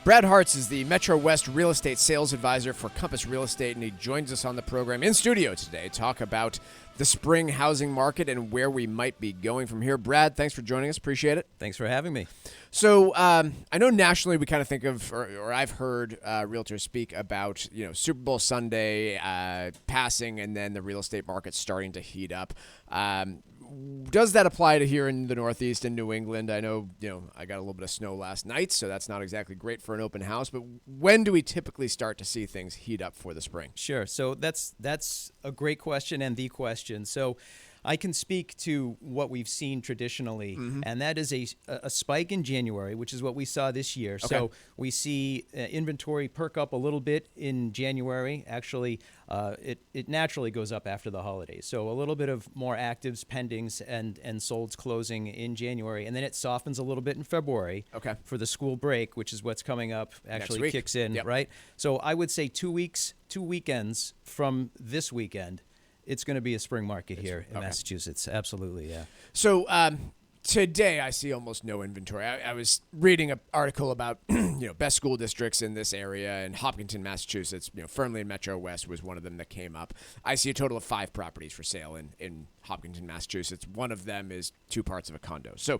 Brad Hartz is the Metro West real estate sales advisor for Compass Real Estate, and he joins us on the program in studio today to talk about the spring housing market and where we might be going from here. Brad, thanks for joining us. Appreciate it. Thanks for having me. So I know nationally we kind of think of, or I've heard realtors speak about, Super Bowl Sunday passing and then the real estate market starting to heat up. Does that apply to here in the Northeast and New England? I know, I got a little bit of snow last night, so that's not exactly great for an open house. But when do we typically start to see things heat up for the spring? Sure. So that's a great question and the question. So I can speak to what we've seen traditionally, and that is a spike in January, which is what we saw this year. Okay. So we see inventory perk up a little bit in January. Actually, it naturally goes up after the holidays. So a little bit of more actives, pendings, and solds closing in January, and then it softens a little bit in February for the school break, which is what's coming up, actually kicks in, right? So I would say 2 weekends from this weekend, it's going to be a spring market here in Massachusetts. Absolutely, yeah. So today I see almost no inventory. I was reading an article about best school districts in this area, and Hopkinton, Massachusetts, firmly in Metro West was one of them that came up. I see a total of 5 properties for sale in Hopkinton, Massachusetts. One of them is 2 parts of a condo. So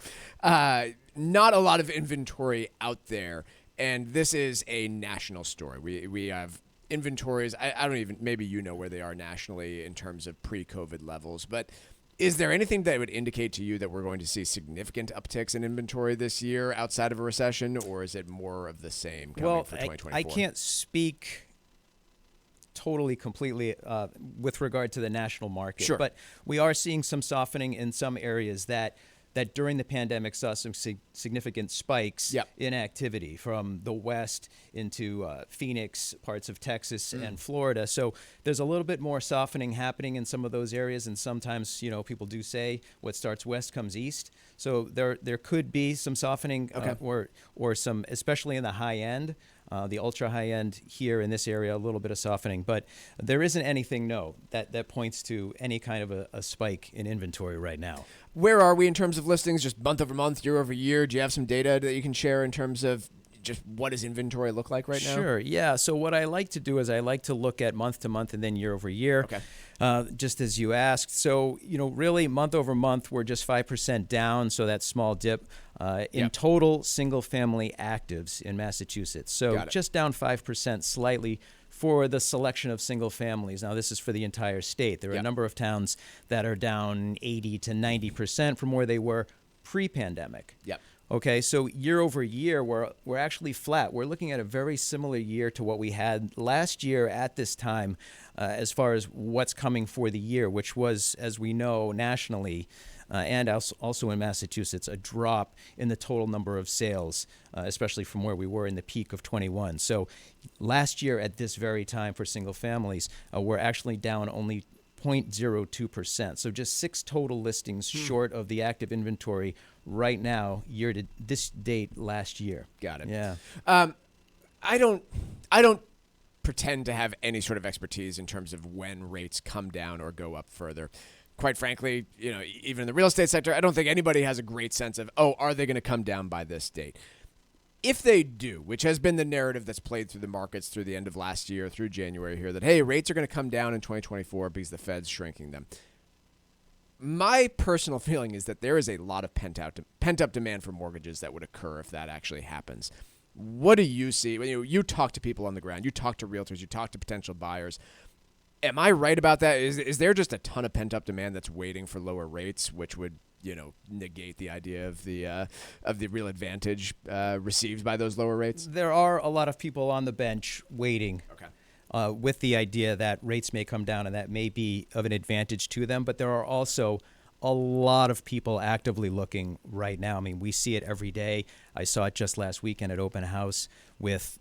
not a lot of inventory out there, and this is a national story. We have inventories, I don't even, maybe where they are nationally in terms of pre-COVID levels, but is there anything that would indicate to you that we're going to see significant upticks in inventory this year outside of a recession, or is it more of the same coming for 2024? I can't speak totally completely with regard to the national market, sure, but we are seeing some softening in some areas that during the pandemic saw some significant spikes in activity from the West into Phoenix, parts of Texas and Florida. So there's a little bit more softening happening in some of those areas. And sometimes, people do say what starts west comes east. So there could be some softening or some, especially in the high end. The ultra high end here in this area, a little bit of softening, but there isn't anything, that points to any kind of a spike in inventory right now. Where are we in terms of listings, just month over month, year over year? Do you have some data that you can share in terms of just what does inventory look like right now? Sure, yeah. So what I like to do is I like to look at month to month and then year over year, just as you asked. So, really month over month, we're just 5% down, so that small dip. In total, single-family actives in Massachusetts. So just down 5% slightly for the selection of single families. Now, this is for the entire state. There are a number of towns that are down 80 to 90% from where they were pre-pandemic. Okay, so year over year, we're actually flat. We're looking at a very similar year to what we had last year at this time as far as what's coming for the year, which was, as we know, nationally, and also in Massachusetts, a drop in the total number of sales, especially from where we were in the peak of 21. So last year at this very time for single families, we're actually down only 0.02%. So just 6 total listings short of the active inventory right now, year to this date last year. Got it. Yeah. I don't pretend to have any sort of expertise in terms of when rates come down or go up further. Quite frankly, even in the real estate sector, I don't think anybody has a great sense of, are they going to come down by this date? If they do, which has been the narrative that's played through the markets through the end of last year, through January here, that, hey, rates are going to come down in 2024 because the Fed's shrinking them. My personal feeling is that there is a lot of pent-up demand for mortgages that would occur if that actually happens. What do you see? You talk to people on the ground. You talk to realtors. You talk to potential buyers. Am I right about that? Is there just a ton of pent-up demand that's waiting for lower rates, which would negate the idea of the real advantage received by those lower rates? There are a lot of people on the bench waiting with the idea that rates may come down and that may be of an advantage to them. But there are also a lot of people actively looking right now. I mean, we see it every day. I saw it just last weekend at open house with,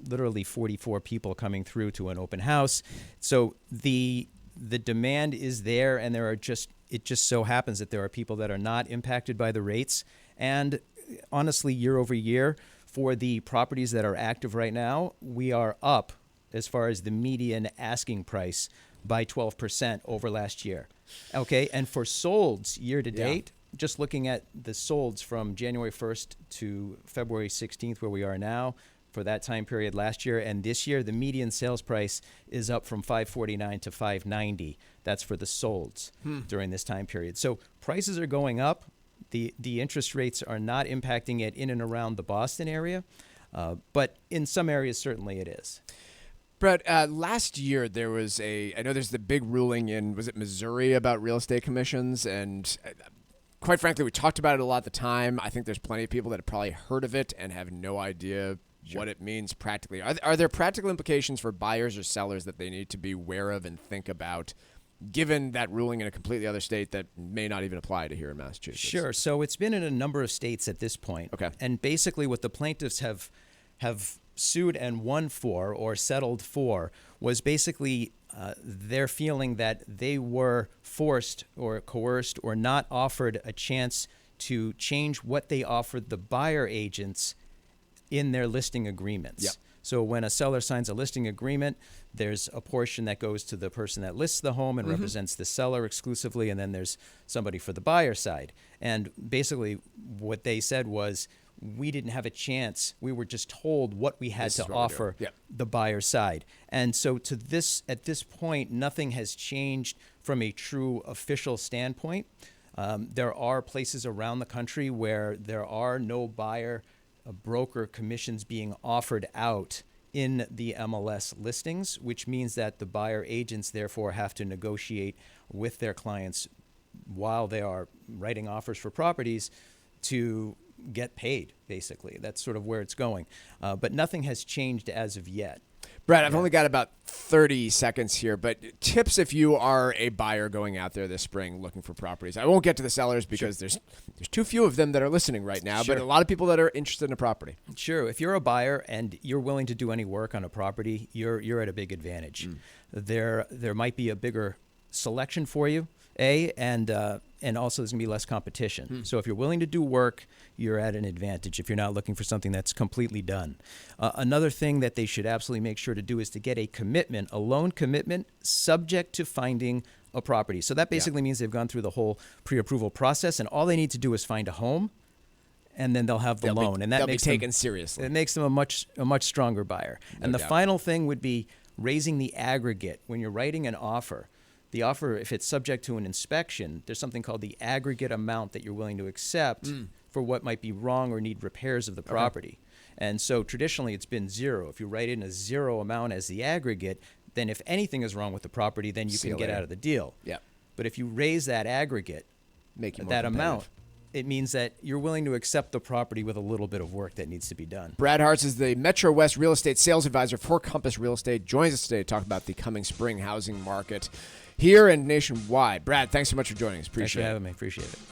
literally 44 people coming through to an open house. So the demand is there, and it just so happens that there are people that are not impacted by the rates. And honestly, year over year, for the properties that are active right now, we are up as far as the median asking price by 12% over last year. Okay, and for solds year to date, just looking at the solds from January 1st to February 16th, where we are now, for that time period last year, and this year the median sales price is up from $549 to $590. That's for the solds during this time period. So prices are going up. The interest rates are not impacting it in and around the Boston area, but in some areas certainly it is. Brett, last year there was I know there's the big ruling in, was it Missouri, about real estate commissions, and quite frankly, we talked about it a lot at the time. I think there's plenty of people that have probably heard of it and have no idea what it means practically. Are there practical implications for buyers or sellers that they need to be aware of and think about, given that ruling in a completely other state that may not even apply to here in Massachusetts? Sure. So it's been in a number of states at this point. Okay. And basically what the plaintiffs have sued and won for or settled for was basically their feeling that they were forced or coerced or not offered a chance to change what they offered the buyer agents in their listing agreements. Yep. So when a seller signs a listing agreement, there's a portion that goes to the person that lists the home and represents the seller exclusively, and then there's somebody for the buyer side. And basically what they said was, we didn't have a chance. We were just told what we had to offer the buyer side. And so at this point, nothing has changed from a true official standpoint. There are places around the country where there are no buyer broker commissions being offered out in the MLS listings, which means that the buyer agents therefore have to negotiate with their clients while they are writing offers for properties to get paid, basically. That's sort of where it's going. But nothing has changed as of yet. Brad, I've only got about 30 seconds here, but tips if you are a buyer going out there this spring looking for properties. I won't get to the sellers because there's too few of them that are listening right now, but a lot of people that are interested in a property. Sure. If you're a buyer and you're willing to do any work on a property, you're at a big advantage. There might be a bigger selection for you, and also there's going to be less competition. So if you're willing to do work, you're at an advantage if you're not looking for something that's completely done. Another thing that they should absolutely make sure to do is to get a loan commitment subject to finding a property. So that basically means they've gone through the whole pre-approval process, and all they need to do is find a home, and then they'll have the loan. And that makes they'll be taken seriously. It makes them a much stronger buyer. And the final thing would be raising the aggregate. When you're writing an offer, the offer, if it's subject to an inspection, there's something called the aggregate amount that you're willing to accept for what might be wrong or need repairs of the property. And so traditionally it's been zero. If you write in a zero amount as the aggregate, then if anything is wrong with the property, then you can get out of the deal. Yeah. But if you raise that aggregate, that amount, it means that you're willing to accept the property with a little bit of work that needs to be done. Brad Hartz is the Metro West real estate sales advisor for Compass Real Estate. Joins us today to talk about the coming spring housing market here and nationwide. Brad, thanks so much for joining us. Appreciate it. Thanks for having me. Appreciate it.